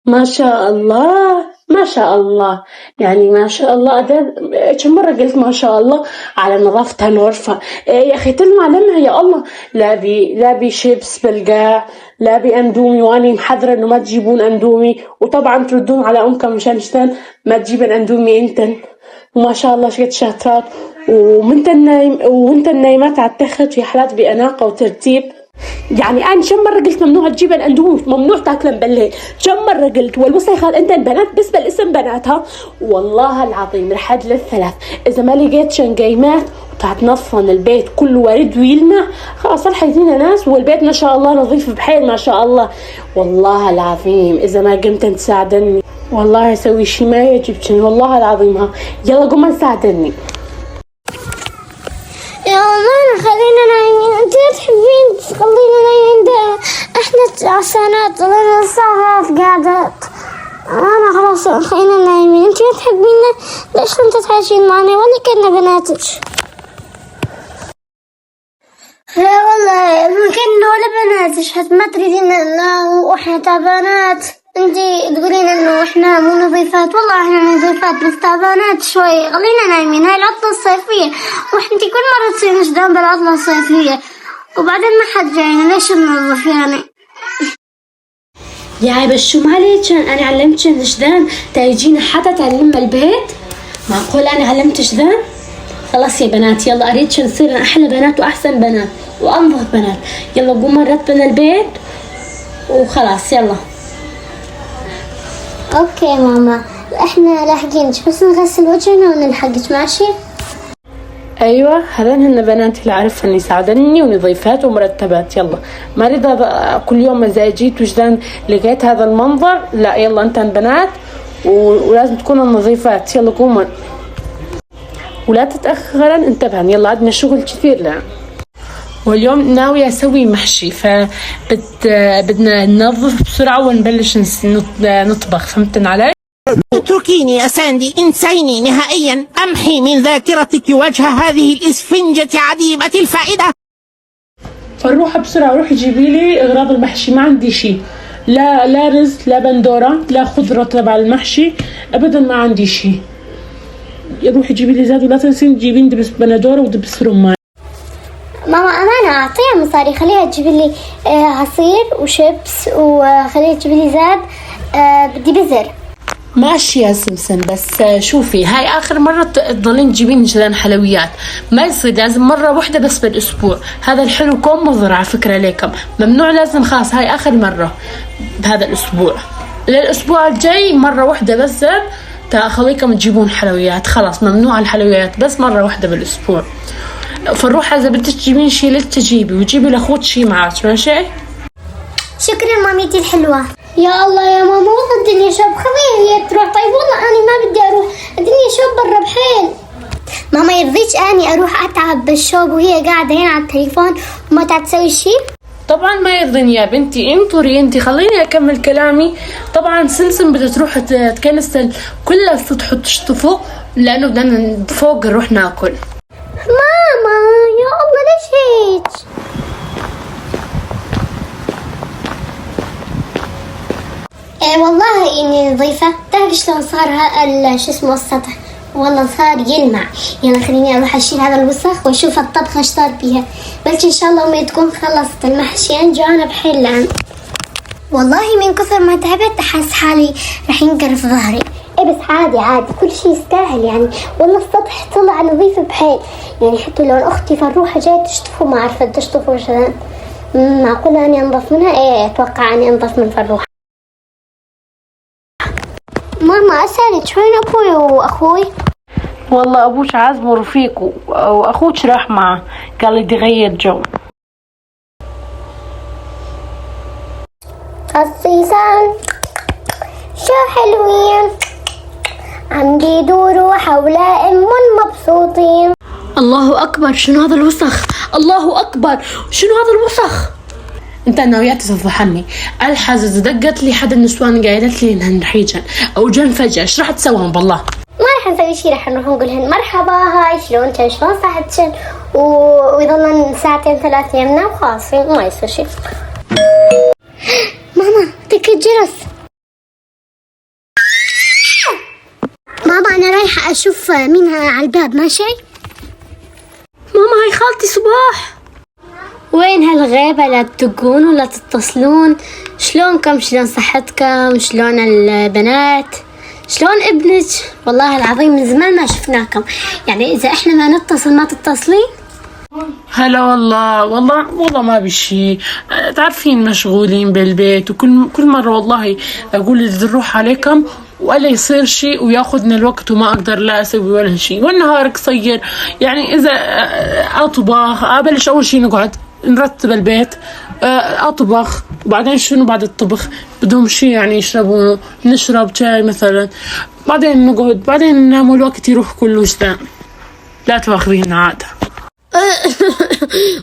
ما شاء الله ما شاء الله، يعني ما شاء الله. كم مرة قلت ما شاء الله على نظافة هالغرفة. يا أخي تلمع لمها يا الله. لا بي شيبس بالقاع، لا بي أندومي، وأني محذرة إنه ما تجيبون أندومي، وطبعا تردون على أمكم مشان ما تجيبن أندومي إنتن. وما شاء الله شقد شاطرات، وانت النايمات على التخت في حالات بأناقة وترتيب. يعني أنا كم مرة قلت ممنوع تجيب الأندومي، ممنوع تاكلن بالليل، كم مرة قلت. والوسخات أنت البنات بس بالاسم بناتها، والله العظيم لحد للثلاث إذا ما لقيت شنقيمات وطلعت نصفن البيت كله ورد ويلمع، خلاص راح يجينا ناس. والبيت ما شاء الله نظيف بحيل ما شاء الله. والله العظيم إذا ما قمت تساعدني والله أسوي شي ما يعجبني والله العظيم. ها يلا قوم ساعدني. يا ماما خلينا نايمين، انت تحبين تخلينا نايمين ده؟ احنا عسانات لنا ساعات قاعدات. انا خلاص خلينا نايمين، انت ما تحبينا؟ ليش انت تعيشين معنا ولا كنا بناتك؟ لا والله ما كنا ولا بناتك، حتى ما تريدين واحنا تعبانات. انتي تقولين انه احنا مو نظيفات، والله احنا نظيفات بس تعبانات شوي. خلينا نايمين، هاي العطلة الصيفية، وانتي كل مرة تصير نشدان بالعطلة الصيفية، وبعدين ما حد جاينا، ليش ننظف يعني؟ يا بس شو معليش، انا علمتش نشدان تيجينا حتى تعلمنا البيت؟ معقول انا علمت شدان؟ خلاص يا بنات يلا اريدش نصير احلى بنات واحسن بنات وانظف بنات. يلا قوموا نرتبنا البيت وخلاص يلا. اوكي ماما، احنا لاحقينك، بس نغسل وجهنا ونلحقك ماشي؟ ايوه هذين هن بناتي اللي اعرفهن يساعدني ونظيفات ومرتبات. يلا ما اريد كل يوم مزاجيت وجدان لقيت هذا المنظر. لا يلا انتن بنات ولازم تكونوا نظيفات. يلا قوموا ولا تتاخرن، انتبهن. يلا عندنا شغل كثير. لا واليوم ناوية أسوي محشي، بدنا ننظف بسرعة ونبلش نطبخ. فهمتن علي؟ اتركيني يا ساندي، انسيني نهائيا، امحي من ذاكرتك وجه هذه الاسفنجة عديمة الفائدة. فنروح بسرعة، روحي جيبي لي اغراض المحشي. ما عندي شيء، لا رز لا بندورة لا خضرة تبع المحشي ابدا، ما عندي شيء. روحي جيبي لي زاد، ولا تنسين تجيبين دبس بندورة ودبس رمان. ماما أمانة أعطيها مصاري، خليها تجيب لي عصير وشيبس، وخليها تجيب لي زاد. بدي بزر. ماشي يا سمسم، بس شوفي هاي آخر مرة تضلين تجيبين جلان حلويات، ما يصير. لازم مرة واحدة بس بالأسبوع. هذا الحلو كوم مضر على فكرة ليكم، ممنوع. لازم خلاص هاي آخر مرة بهذا الأسبوع. للأسبوع الجاي مرة واحدة بس خليكم تجيبون حلويات. خلاص ممنوع الحلويات، بس مرة واحدة بالأسبوع. فنروح إذا بدك تجيبين شي لتجيبي، وجيبي لأخوك شي معك. ماشي؟ شكرا ماميتي الحلوة. يا الله يا ماما والله الدنيا شوب، خليها هي تروح. طيب والله أنا ما بدي أروح، الدنيا شوب برا بحيل. ماما يرضيك أني أروح أتعب بالشوب وهي قاعدة هنا على التليفون وما تعال تسوي شي؟ طبعا ما يرضيني يا بنتي. انطري انتي خليني اكمل كلامي. طبعا سمسم بدها تروح تكنس كل السطح وتشطفه، لانه بدنا فوق نروح ناكل. ماما يا الله ليش هيك؟ والله اني نظيفة. تعرف شلون صار شو اسمه السطح؟ والله صار يلمع. يلا خليني اروح اشيل هذا الوسخ واشوف الطبخة ايش صار فيها. بلكي ان شاء الله امي تكون خلصت المحشي، انا جوعانة بحيل الان. والله من كثر ما تعبت احس حالي راح ينقرف ظهري. ايه بس عادي كل شيء يستاهل يعني. والله السطح طلع نظيف بحيل يعني. حتى لو اختي فروحة جاية تشطفه ما عرفت تشطفه شلون. معقولة اني انظف منها؟ ايه اتوقع اني انظف من فروحة. ماما اسألك وين ابوي واخوي؟ والله ابوش عازمه رفيقه واخوك راح معه، قال لي بدي غير جو. الصيصان شو حلوين، عم بيدوروا حول مبسوطين. الله اكبر، شنو هذا الوسخ؟ الله اكبر، شنو هذا الوسخ؟ انت ناويات تفضحني. الحزز دقت لي حد النسوان قايلت لي انهن رح يجن او جن فجأة. ايش راح تسوون بالله؟ ما رح نسوي شي، رح نروح نقولهن مرحبا هاي شلونكن، شلون صحتكن، ويظلن ساعتين 3 يمنا وخلاص ما يصير شيء. ماما دق الجرس. ماما أنا رايحة أشوف مين على الباب، ماشي؟ ماما هاي خالتي صباح. وين هالغيبة؟ لا تدقون ولا تتصلون؟ شلونكم؟ شلون صحتكم؟ شلون البنات؟ شلون ابنك؟ والله العظيم من زمان ما شفناكم، يعني إذا إحنا ما نتصل ما تتصلين؟ هلا والله ما بشي، تعرفين مشغولين بالبيت، وكل مرة والله أقول بدي نروح عليكم ولا يصير شيء وياخذنا الوقت وما أقدر لا أسوي ولا شيء، والنهار قصير. يعني إذا أطبخ أبلش أول شيء نقعد نرتب البيت، أطبخ، وبعدين شنو بعد الطبخ بدهم شيء يعني يشربونه، نشرب شاي مثلا، بعدين نقعد، بعدين ننام والوقت يروح كله جدا. لا تواخذين عادة.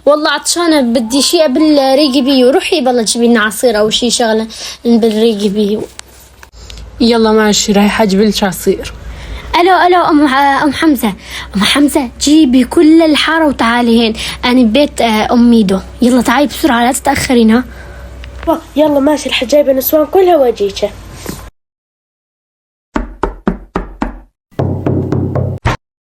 والله عطشانة بدي شيء بالريقي بيو، روحي بالله جيبي لنا عصير أو شيء شغلة بالريقي بيو. يلا ماشي رايحة أجيب لك عصير. الو ام حمزة جيبي كل الحارة وتعالي هين، انا ببيت ام ميدو، يلا تعالي بسرعة لا تتأخرين. ها يلا ماشي، الحجايب النسوان كلها واجيكه.